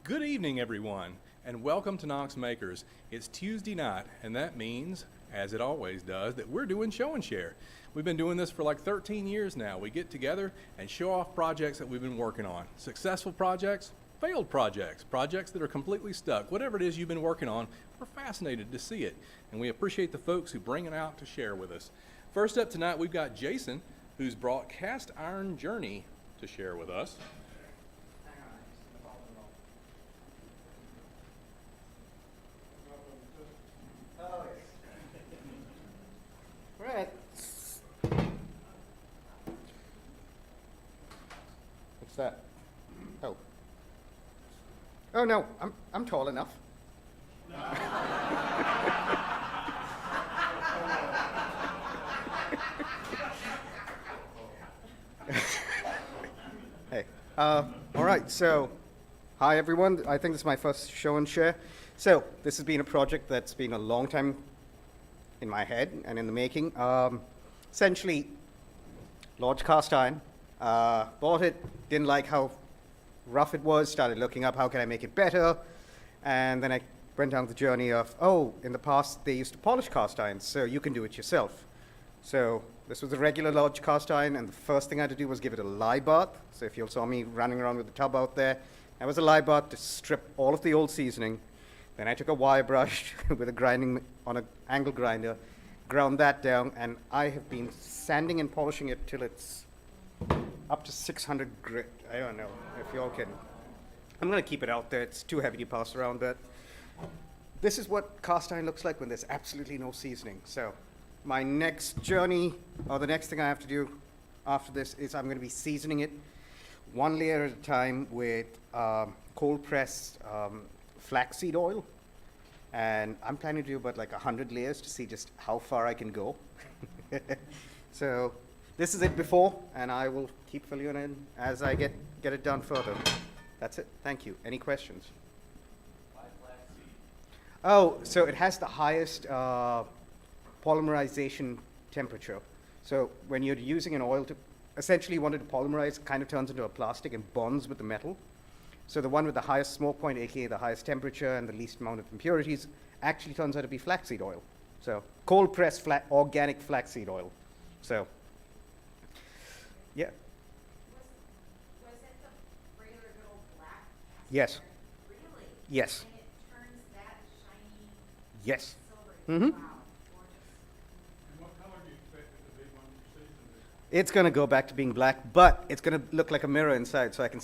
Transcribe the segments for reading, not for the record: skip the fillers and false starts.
Good evening, everyone, and welcome to Knox Makers. It's Tuesday night, and that means, as it always does, that we're doing show and share. We've been doing this for like 13 years now. We get together and show off projects that we've been working on. Successful projects, failed projects, projects that are completely stuck. Whatever it is you've been working on, we're fascinated to see it, and we appreciate the folks who bring it out to share with us. First up tonight, we've got Jason, who's brought Cast Iron Journey to share with us. Right. What's that? Oh. Oh no, I'm tall enough. Hey. All right. So, hi everyone. I think this is my first show and share. So this has been a project that's been a long time in my head and in the making. Essentially, large cast iron. Bought it, didn't like how rough it was, started looking up how can I make it better, and then I went down the journey of, oh, in the past they used to polish cast irons, so you can do it yourself. So this was a regular large cast iron, and the first thing I had to do was give it a lye bath. So if you saw me running around with the tub out there, that was a lye bath to strip all of the old seasoning. Then I took a wire brush with a grinding on an angle grinder, ground that down, and I have been sanding and polishing it till it's up to 600 grit. I don't know if y'all can. I'm going to keep it out there. It's too heavy to pass around, but this is what cast iron looks like when there's absolutely no seasoning. So my next journey, or the next thing I have to do after this, is I'm going to be seasoning it one layer at a time with cold pressed flaxseed oil, and I'm planning to do about like 100 layers to see just how far I can go. So this is it before, and I will keep filling it in as I get it done further. That's it. Thank you. Any questions? Why flaxseed? Oh, so it has the highest polymerization temperature. So when you're using an oil to essentially you want it to polymerize, it kind of turns into a plastic and bonds with the metal. So the one with the highest smoke point, aka the highest temperature and the least amount of impurities, actually turns out to be flaxseed oil. So cold pressed organic flaxseed oil. So yeah. Was it the regular good old black cast Yes. iron? Really? Yes. And it turns that shiny Yes. silvery. Mhm. Wow, gorgeous. And what color do you expect it to be when you season it? It's gonna go back to being black, but it's gonna look like a mirror inside, so I can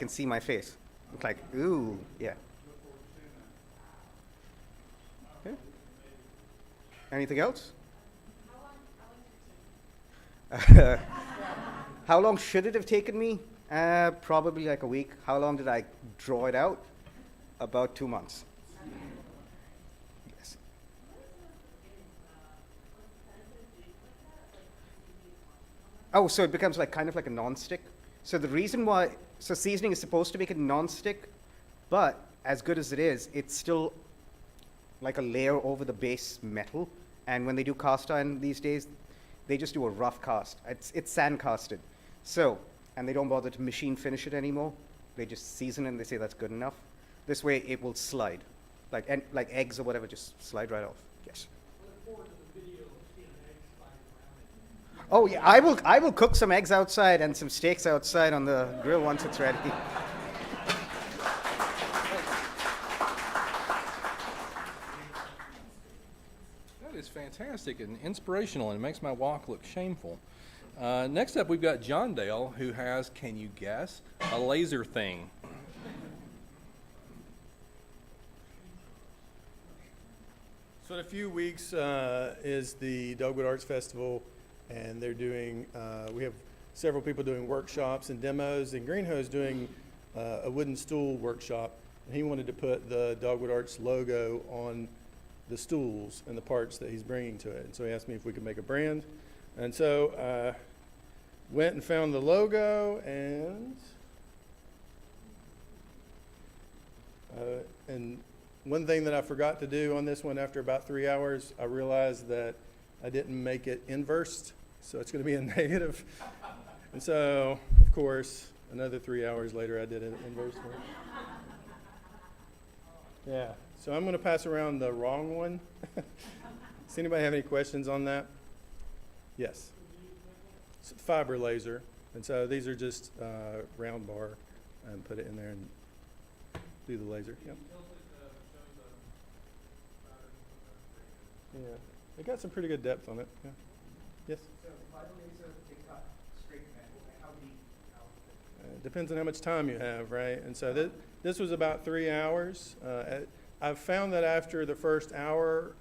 see my face. It's like, ooh, yeah. Look forward to seeing that. Okay. Anything else? How long did it take? How long should it have taken me? Probably like a week. How long did I draw it out? About 2 months. Yes. Oh, so it becomes like kind of like a non-stick. So the reason why, so seasoning is supposed to make it non-stick, but as good as it is, it's still like a layer over the base metal. And when they do cast iron these days, they just do a rough cast. It's sand casted. So, and they don't bother to machine finish it anymore. They just season it and they say that's good enough. This way it will slide. Like eggs or whatever, just slide right off. Yes. Look forward to the video of seeing eggs sliding around it. Oh yeah, I will cook some eggs outside and some steaks outside on the grill once it's ready. That is fantastic and inspirational, and it makes my walk look shameful. Next up, we've got John Dale, who has, can you guess, a laser thing. So in a few weeks is the Dogwood Arts Festival, and they're doing, we have several people doing workshops and demos, and Greenho's doing a wooden stool workshop, and he wanted to put the Dogwood Arts logo on the stools and the parts that he's bringing to it. And so he asked me if we could make a brand. And so went and found the logo, and one thing that I forgot to do on this one, after about 3 hours, I realized that I didn't make it inversed, so it's going to be a negative. And so, of course, another 3 hours later, I did an inverse one. Yeah, so I'm gonna pass around the wrong one. Does anybody have any questions on that? Yes. It's fiber laser, and so these are just round bar, and put it in there and do the laser. Yep. Yeah, it got some pretty good depth on it. Yeah. Yes. So fiber laser, they cut straight metal. How deep? Depends on how much time you have, right? And so this was about 3 hours. I've found that after the first hour,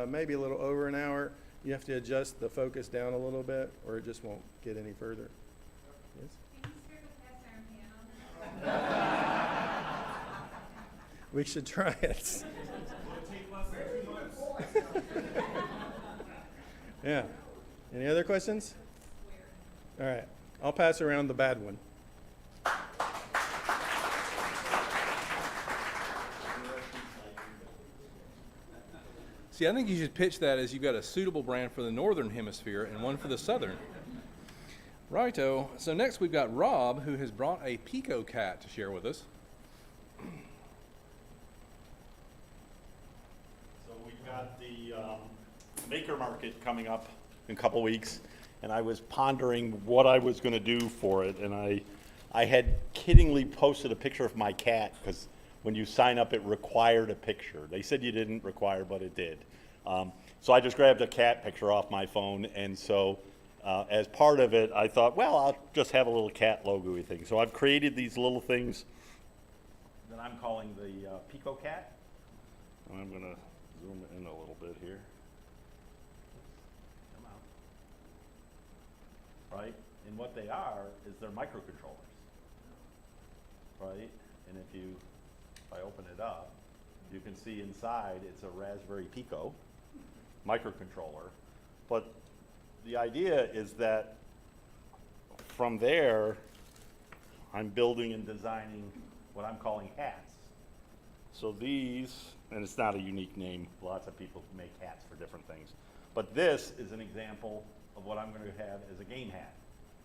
maybe a little over an hour, you have to adjust the focus down a little bit, or it just won't get any further. Yes? Can you strip a cast iron pan on that? We should try it. Yeah. Any other questions? All right. I'll pass around the bad one. See, I think you should pitch that as you've got a suitable brand for the northern hemisphere and one for the southern. Righto. So next we've got Rob, who has brought a Pico cat to share with us. So we've got the Maker Market coming up in a couple weeks, and I was pondering what I was going to do for it, and I had kiddingly posted a picture of my cat, because when you sign up, it required a picture. They said you didn't require, but it did. So I just grabbed a cat picture off my phone, and so as part of it, I thought, well, I'll just have a little cat logo-y thing. So I've created these little things that I'm calling the Pico Cat. And I'm going to zoom in a little bit here. Come out. Right? And what they are is they're microcontrollers. Right? And if I open it up, you can see inside it's a Raspberry Pico microcontroller. But the idea is that from there, I'm building and designing what I'm calling hats. So these, and it's not a unique name, lots of people make hats for different things, but this is an example of what I'm going to have as a game hat.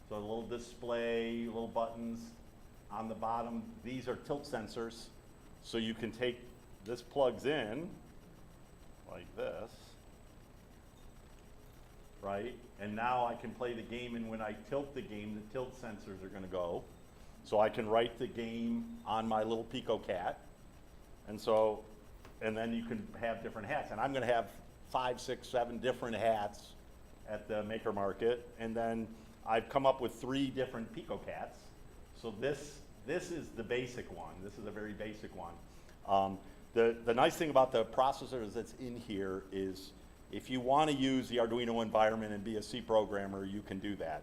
So a little display, little buttons on the bottom. These are tilt sensors, so you can take, this plugs in like this, right? And now I can play the game, and when I tilt the game, the tilt sensors are going to go. So I can write the game on my little Pico Cat. And so, and then you can have different hats. And I'm going to have 5, 6, 7 different hats at the Maker Market. And then I've come up with 3 different Pico Cats. So this is the basic one. This is a very basic one. The nice thing about the processors that's in here is if you want to use the Arduino environment and be a C programmer, you can do that.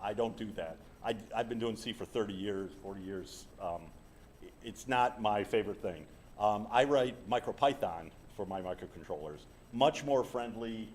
I don't do that. I've been doing C for 30 years, 40 years. It's not my favorite thing. I write MicroPython for my microcontrollers. Much more friendly.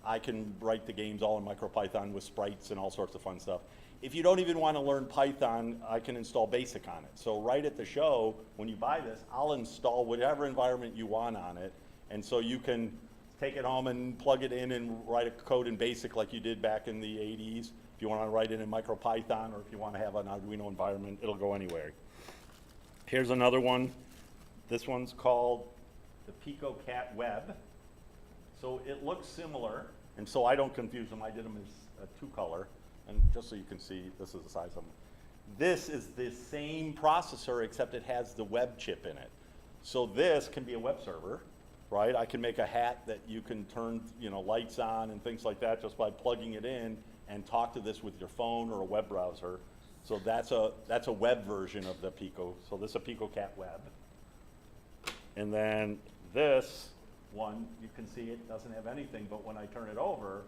I can write the games all in MicroPython with sprites and all sorts of fun stuff. If you don't even want to learn Python, I can install BASIC on it. So right at the show, when you buy this, I'll install whatever environment you want on it. And so you can take it home and plug it in and write a code in BASIC like you did back in the 80s. If you want to write it in MicroPython, or if you want to have an Arduino environment, it'll go anywhere. Here's another one. This one's called the Pico Cat Web. So it looks similar, and so I don't confuse them. I did them as a 2-color, and just so you can see, this is the size of them. This is the same processor, except it has the web chip in it. So this can be a web server, right? I can make a hat that you can turn, lights on and things like that just by plugging it in and talk to this with your phone or a web browser. So that's a web version of the Pico. So this is a Pico Cat Web. And then this one, you can see it doesn't have anything, but when I turn it over,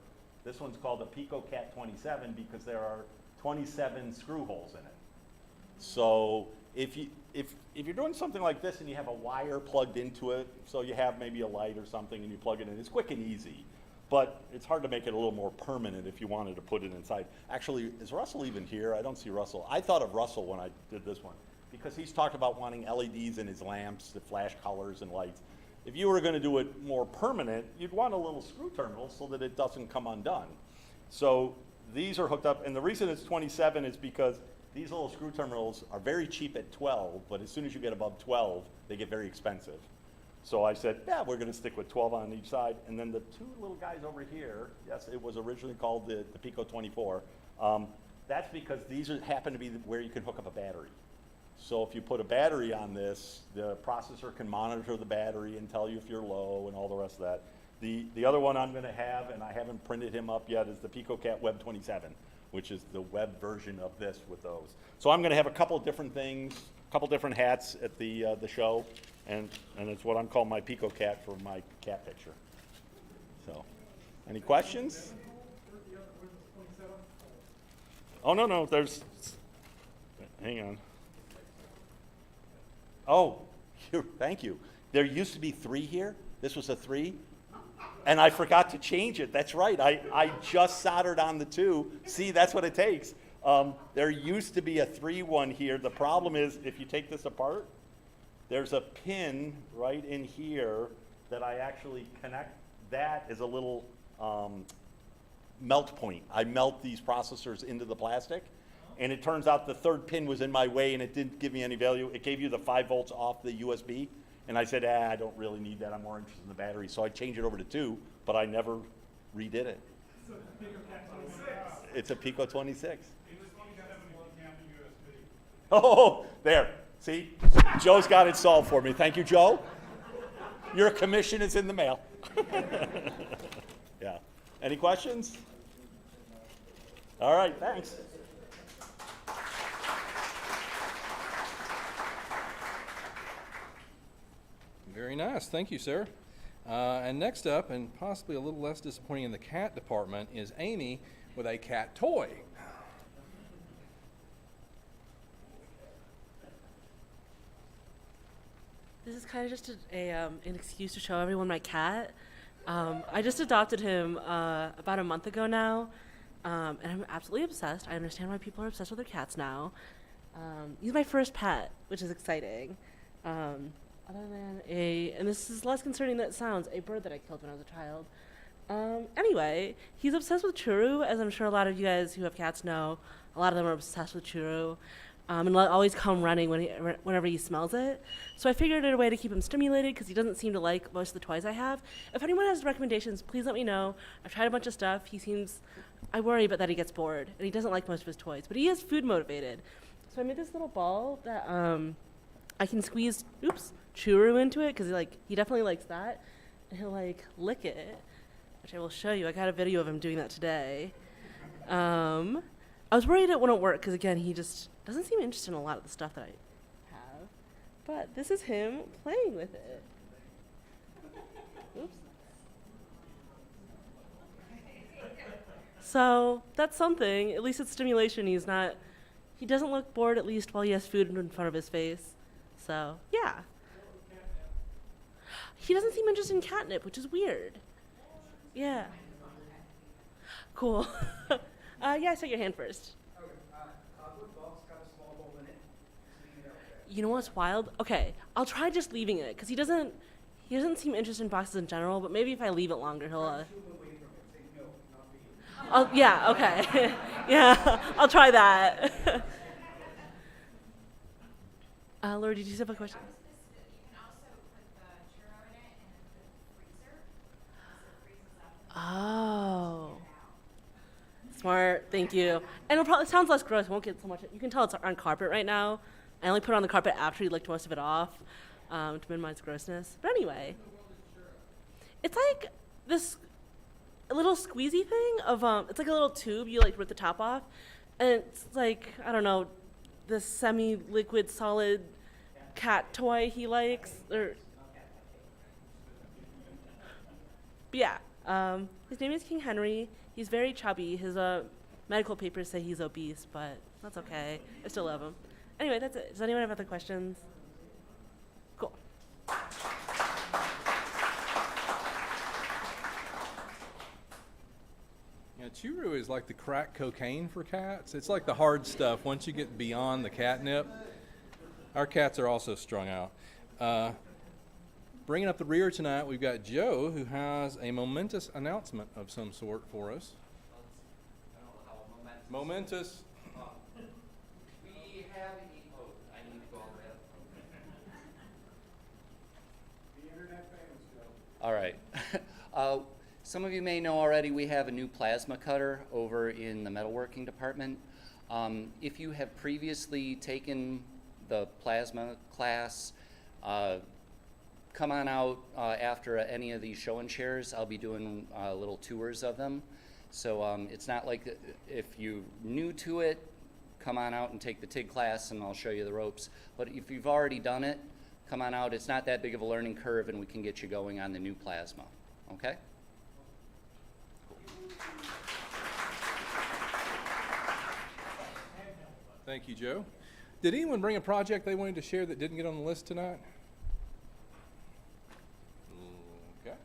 this one's called the Pico Cat 27 because there are 27 screw holes in it. So if you're doing something like this and you have a wire plugged into it, so you have maybe a light or something and you plug it in, it's quick and easy. But it's hard to make it a little more permanent if you wanted to put it inside. Actually, is Russell even here? I don't see Russell. I thought of Russell when I did this one because he's talked about wanting LEDs in his lamps that flash colors and lights. If you were going to do it more permanent, you'd want a little screw terminal so that it doesn't come undone. So these are hooked up, and the reason it's 27 is because these little screw terminals are very cheap at 12, but as soon as you get above 12, they get very expensive. So I said, yeah, we're gonna stick with 12 on each side. And then the two little guys over here, yes, it was originally called the Pico 24. That's because these happen to be where you can hook up a battery. So if you put a battery on this, the processor can monitor the battery and tell you if you're low and all the rest of that. The other one I'm gonna have, and I haven't printed him up yet, is the PicoCat Web 27, which is the web version of this with those. So I'm gonna have a couple of different things, a couple different hats at the show, and it's what I'm calling my PicoCat for my cat picture. So, any questions? Oh, no, there's, hang on. Oh, thank you. There used to be 3 here. This was a 3. And I forgot to change it. That's right. I just soldered on the 2. See, that's what it takes. There used to be a 3 one here. The problem is, if you take this apart, there's a pin right in here that I actually connect. That is a little melt point. I melt these processors into the plastic. And it turns out the 3rd pin was in my way and it didn't give me any value. It gave you the 5 volts off the USB. And I said, I don't really need that. I'm more interested in the battery. So I changed it over to 2, but I never redid it. So the PicoCat 26. It's a Pico 26. You just want to have one camping USB. Oh, there. See? Joe's got it solved for me. Thank you, Joe. Your commission is in the mail. Yeah. Any questions? All right, thanks. Very nice. Thank you, sir. And next up, and possibly a little less disappointing in the cat department, is Amy with a cat toy. This is kind of just an excuse to show everyone my cat. I just adopted him about a month ago now, and I'm absolutely obsessed. I understand why people are obsessed with their cats now. He's my first pet, which is exciting. Other than and this is less concerning than it sounds, a bird that I killed when I was a child. Anyway, he's obsessed with Churu, as I'm sure a lot of you guys who have cats know. A lot of them are obsessed with Churu. And he'll always come running whenever he smells it. So I figured out a way to keep him stimulated because he doesn't seem to like most of the toys I have. If anyone has recommendations, please let me know. I've tried a bunch of stuff. I worry about that he gets bored and he doesn't like most of his toys, but he is food motivated. So I made this little ball that I can squeeze, Churu into it because he definitely likes that. And he'll lick it, which I will show you. I got a video of him doing that today. I was worried it wouldn't work because again, he just doesn't seem interested in a lot of the stuff that I have. But this is him playing with it. Oops. So that's something. At least it's stimulation. He doesn't look bored, at least while he has food in front of his face. So, yeah. He doesn't seem interested in catnip, which is weird. Yeah. Cool. Yeah, set your hand first. You know what's wild? Okay, I'll try just leaving it, because he doesn't seem interested in boxes in general, but maybe if I leave it longer, he'll, yeah, okay. Yeah, I'll try that. Laura, did you have a question? You can also put the churro in it and then put it in the freezer. So it freezes up. Oh. Smart, thank you. And it sounds less gross, won't get so much. You can tell it's on carpet right now. I only put it on the carpet after he licked most of it off to minimize grossness. But anyway, it's like this little squeezy thing of, it's like a little tube, you rip the top off. And it's I don't know, this semi-liquid solid cat toy he likes. But yeah, his name is King Henry. He's very chubby. His medical papers say he's obese, but that's okay. I still love him. Anyway, that's it. Does anyone have other questions? Cool. Yeah, Churu is like the crack cocaine for cats. It's like the hard stuff. Once you get beyond the catnip, our cats are also strung out. Bringing up the rear tonight, we've got Joe, who has a momentous announcement of some sort for us. Momentous. We some of you may know already we have a new plasma cutter over in the metalworking department. If you have previously taken the plasma class, come on out after any of these show and shares. I'll be doing little tours of them. So it's not like if you're new to it, come on out and take the TIG class and I'll show you the ropes. But if you've already done it, come on out. It's not that big of a learning curve and we can get you going on the new plasma. Okay? Thank you, Joe. Did anyone bring a project they wanted to share that didn't get on the list tonight? Okay.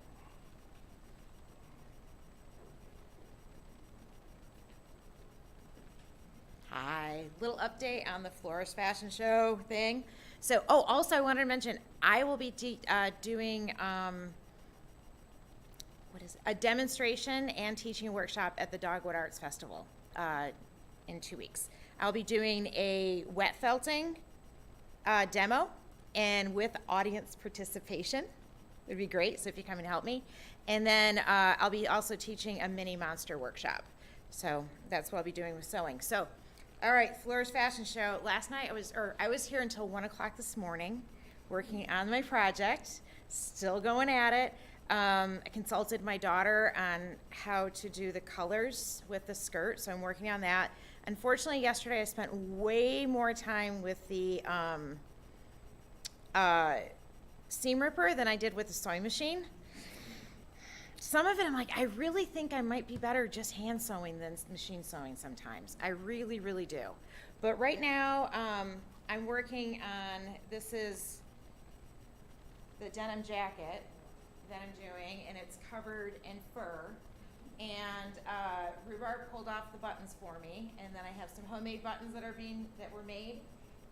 Hi, little update on the Florist Fashion Show thing. So, oh, also I wanted to mention, I will be doing, a demonstration and teaching workshop at the Dogwood Arts Festival in 2 weeks. I'll be doing a wet felting demo and with audience participation. It would be great, so if you come and help me. And then I'll be also teaching a mini monster workshop. So that's what I'll be doing with sewing. So, all right, Florist Fashion Show. Last night I was here until 1 o'clock this morning working on my project, still going at it. I consulted my daughter on how to do the colors with the skirt, so I'm working on that. Unfortunately, yesterday I spent way more time with the seam ripper than I did with the sewing machine. Some of it I'm like, I really think I might be better just hand sewing than machine sewing sometimes. I really, really do. But right now, I'm working on, this is the denim jacket that I'm doing, and it's covered in fur. And Rhubarb pulled off the buttons for me, and then I have some homemade buttons that were made.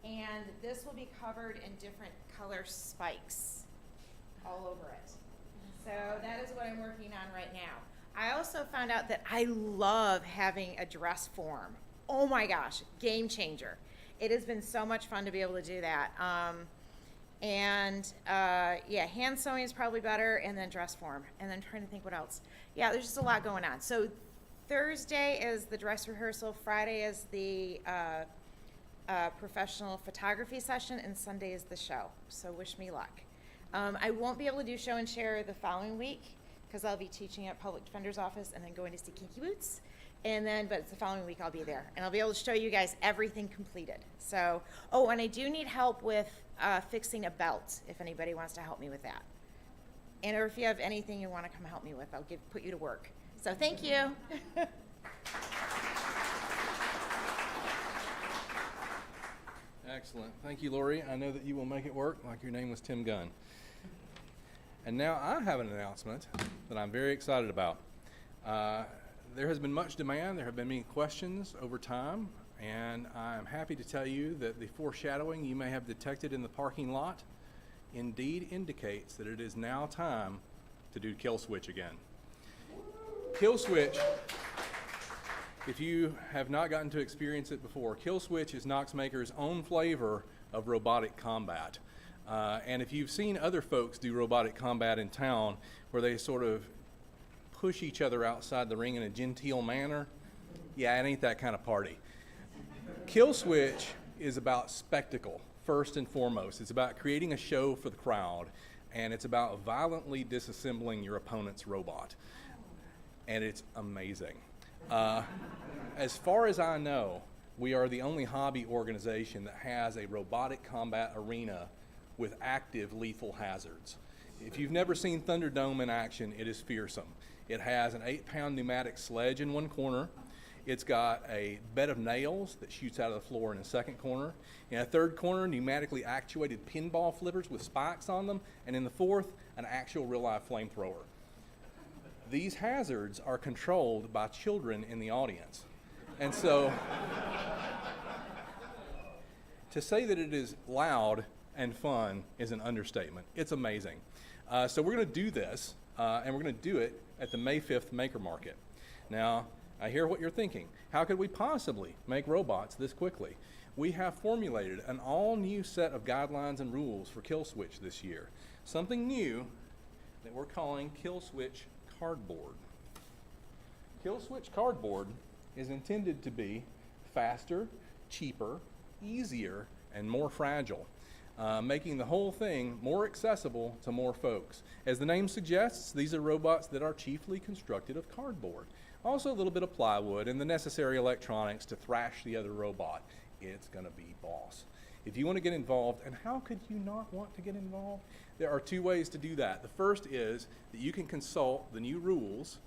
And this will be covered in different color spikes all over it. So that is what I'm working on right now. I also found out that I love having a dress form. Oh my gosh, game changer. It has been so much fun to be able to do that. Yeah, hand sewing is probably better, and then dress form, and then trying to think what else. Yeah, there's just a lot going on. So Thursday is the dress rehearsal, Friday is the professional photography session, and Sunday is the show. So wish me luck. I won't be able to do show and share the following week because I'll be teaching at Public Defender's Office and then going to see Kinky Boots. But it's the following week I'll be there. And I'll be able to show you guys everything completed. So, oh, and I do need help with fixing a belt if anybody wants to help me with that. And or if you have anything you want to come help me with, I'll put you to work. So thank you. Excellent. Thank you, Lori. I know that you will make it work like your name was Tim Gunn. And now I have an announcement that I'm very excited about. There has been much demand. There have been many questions over time, and I'm happy to tell you that the foreshadowing you may have detected in the parking lot indeed indicates that it is now time to do Kill Switch again. Kill Switch, if you have not gotten to experience it before, Kill Switch is Knox Makers' own flavor of robotic combat. And if you've seen other folks do robotic combat in town where they sort of push each other outside the ring in a genteel manner, yeah, it ain't that kind of party. Kill Switch is about spectacle, first and foremost. It's about creating a show for the crowd, and it's about violently disassembling your opponent's robot. And it's amazing. As far as I know, we are the only hobby organization that has a robotic combat arena with active lethal hazards. If you've never seen Thunderdome in action, it is fearsome. It has an 8-pound pneumatic sledge in one corner. It's got a bed of nails that shoots out of the floor in a second corner. In a third corner, pneumatically actuated pinball flippers with spikes on them. And in the fourth, an actual real-life flamethrower. These hazards are controlled by children in the audience. And so, to say that it is loud and fun is an understatement. It's amazing. So we're going to do this, and we're going to do it at the May 5th Maker Market. Now, I hear what you're thinking. How could we possibly make robots this quickly? We have formulated an all-new set of guidelines and rules for Kill Switch this year. Something new that we're calling Kill Switch Cardboard. Kill switch cardboard is intended to be faster, cheaper, easier, and more fragile, making the whole thing more accessible to more folks. As the name suggests, these are robots that are chiefly constructed of cardboard. Also a little bit of plywood and the necessary electronics to thrash the other robot. It's gonna be boss. If you want to get involved, and how could you not want to get involved? There are two ways to do that. The first is that you can consult the new rules,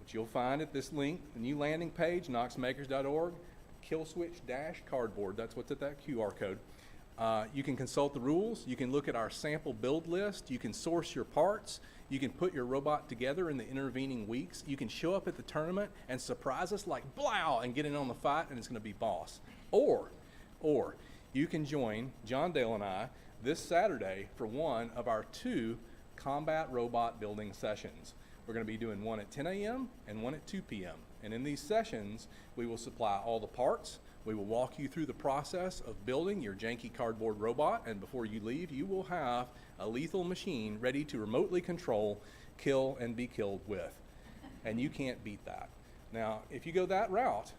which you'll find at this link, the new landing page, knoxmakers.org, killswitch-cardboard. That's what's at that QR code. You can consult the rules. You can look at our sample build list. You can source your parts. You can put your robot together in the intervening weeks. You can show up at the tournament and surprise us like blow and get in on the fight, and it's going to be boss. Or you can join John Dale and I this Saturday for one of our 2 combat robot building sessions. We're going to be doing one at 10 a.m. and one at 2 p.m. And in these sessions, we will supply all the parts. We will walk you through the process of building your janky cardboard robot, and before you leave, you will have a lethal machine ready to remotely control, kill, and be killed with. And you can't beat that. Now, if you go that route,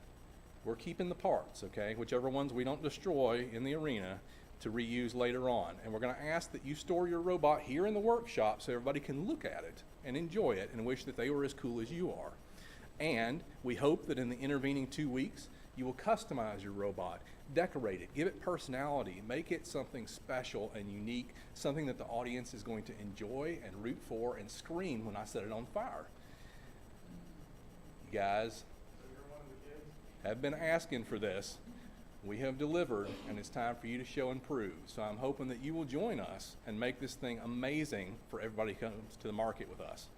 we're keeping the parts, okay? Whichever ones we don't destroy in the arena to reuse later on. And we're going to ask that you store your robot here in the workshop so everybody can look at it and enjoy it and wish that they were as cool as you are. And we hope that in the intervening 2 weeks, you will customize your robot, decorate it, give it personality, make it something special and unique, something that the audience is going to enjoy and root for and scream when I set it on fire. You guys have been asking for this. We have delivered, and it's time for you to show and prove. So I'm hoping that you will join us and make this thing amazing for everybody who comes to the market with us.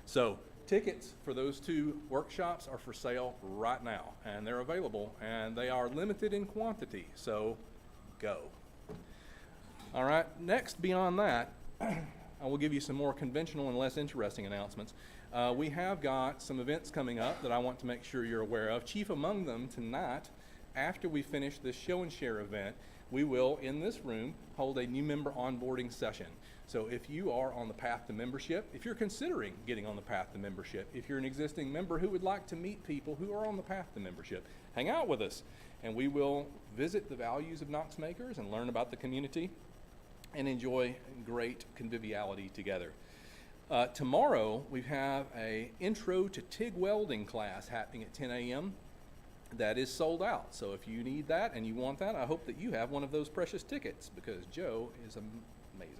So tickets for those 2 workshops are for sale right now, and they're available, and they are limited in quantity, so go. All right, next beyond that, I will give you some more conventional and less interesting announcements. We have got some events coming up that I want to make sure you're aware of. Chief among them, tonight, after we finish this show and share event, we will, in this room, hold a new member onboarding session. So if you are on the path to membership, if you're considering getting on the path to membership, if you're an existing member who would like to meet people who are on the path to membership, hang out with us, and we will visit the values of Knox Makers and learn about the community and enjoy great conviviality together. Tomorrow, we have a intro to TIG welding class happening at 10 a.m. That is sold out. So if you need that and you want that, I hope that you have one of those precious tickets because Joe is amazing.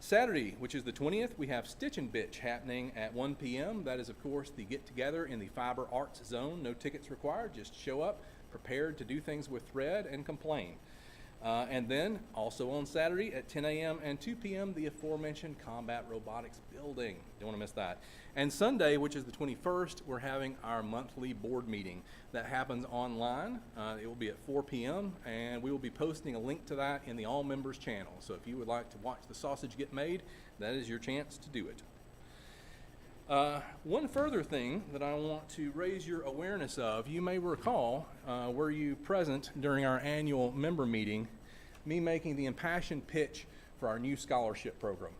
Saturday, which is the 20th, we have Stitch and Bitch happening at 1 p.m. That is, of course, the get-together in the Fiber Arts Zone. No tickets required. Just show up, prepared to do things with thread and complain. And then, also on Saturday at 10 a.m. and 2 p.m., the aforementioned Combat Robotics Building. Don't want to miss that. And Sunday, which is the 21st, we're having our monthly board meeting. That happens online. It will be at 4 p.m., and we will be posting a link to that in the All Members channel. So if you would like to watch the sausage get made, that is your chance to do it. One further thing that I want to raise your awareness of, you may recall, were you present during our annual member meeting, me making the impassioned pitch for our new scholarship program.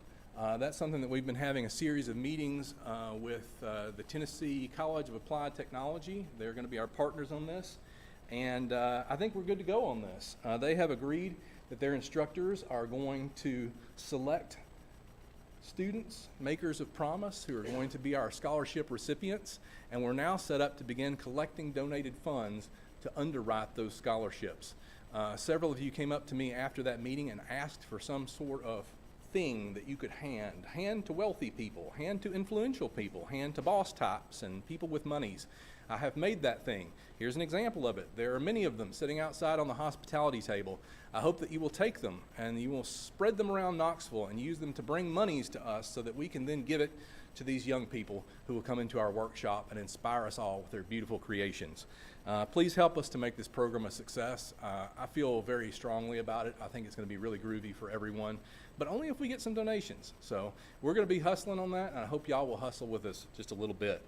That's something that we've been having a series of meetings with the Tennessee College of Applied Technology. They're going to be our partners on this, and I think we're good to go on this. They have agreed that their instructors are going to select students, makers of promise, who are going to be our scholarship recipients, and we're now set up to begin collecting donated funds to underwrite those scholarships. Several of you came up to me after that meeting and asked for some sort of thing that you could hand to wealthy people, hand to influential people, hand to boss types and people with monies. I have made that thing. Here's an example of it. There are many of them sitting outside on the hospitality table. I hope that you will take them and you will spread them around Knoxville and use them to bring monies to us so that we can then give it to these young people who will come into our workshop and inspire us all with their beautiful creations. Please help us to make this program a success. I feel very strongly about it. I think it's going to be really groovy for everyone, but only if we get some donations. So we're going to be hustling on that, and I hope y'all will hustle with us just a little bit.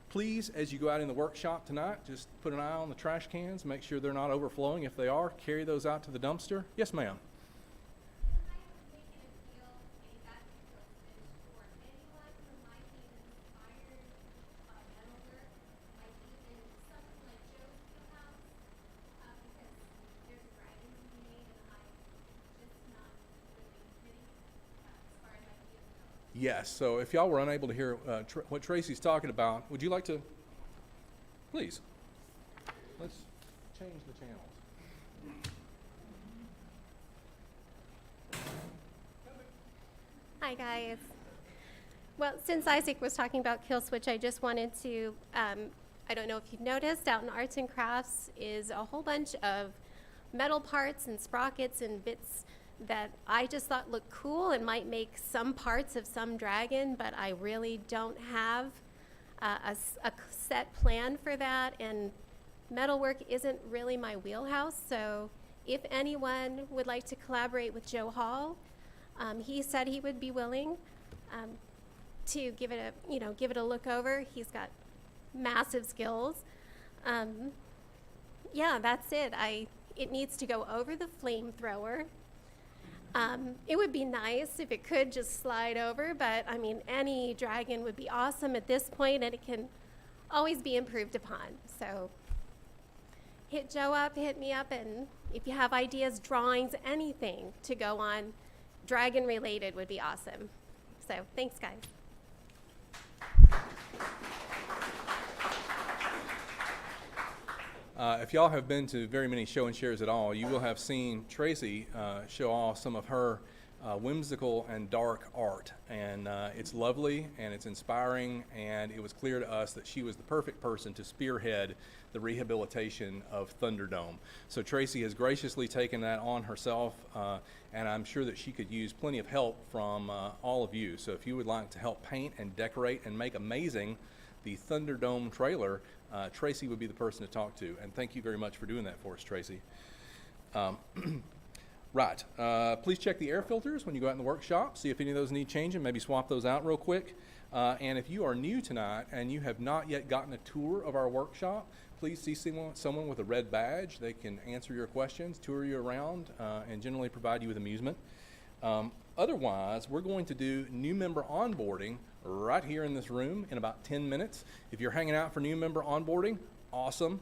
Please, as you go out in the workshop tonight, just put an eye on the trash cans, make sure they're not overflowing. If they are, carry those out to the dumpster. Yes, ma'am. Yes, so if y'all were unable to hear what Tracy's talking about, would you like to, please, let's change the channels. Hi, guys. Well, since Isaac was talking about Kill Switch, I just wanted to, I don't know if you've noticed, out in Arts and Crafts is a whole bunch of metal parts and sprockets and bits that I just thought looked cool and might make some parts of some dragon, but I really don't have a set plan for that, and metalwork isn't really my wheelhouse, so if anyone would like to collaborate with Joe Hall, he said he would be willing to give it a look over. He's got massive skills. Yeah, that's it. It needs to go over the flamethrower. It would be nice if it could just slide over, but I mean, any dragon would be awesome at this point, and it can always be improved upon. So hit Joe up, hit me up, and if you have ideas, drawings, anything to go on dragon related would be awesome. So thanks, guys. If y'all have been to very many show and shares at all, you will have seen Tracy show off some of her whimsical and dark art. And it's lovely and it's inspiring, and it was clear to us that she was the perfect person to spearhead the rehabilitation of Thunderdome. So Tracy has graciously taken that on herself, and I'm sure that she could use plenty of help from all of you. So if you would like to help paint and decorate and make amazing the Thunderdome trailer, Tracy would be the person to talk to. And thank you very much for doing that for us, Tracy. Right. Please check the air filters when you go out in the workshop. See if any of those need changing. Maybe swap those out real quick. And if you are new tonight and you have not yet gotten a tour of our workshop, please see someone with a red badge. They can answer your questions, tour you around, and generally provide you with amusement. Otherwise, we're going to do new member onboarding right here in this room in about 10 minutes. If you're hanging out for new member onboarding, awesome.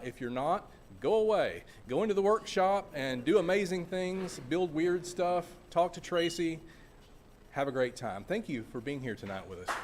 If you're not, go away. Go into the workshop and do amazing things, build weird stuff, talk to Tracy. Have a great time. Thank you for being here tonight with us.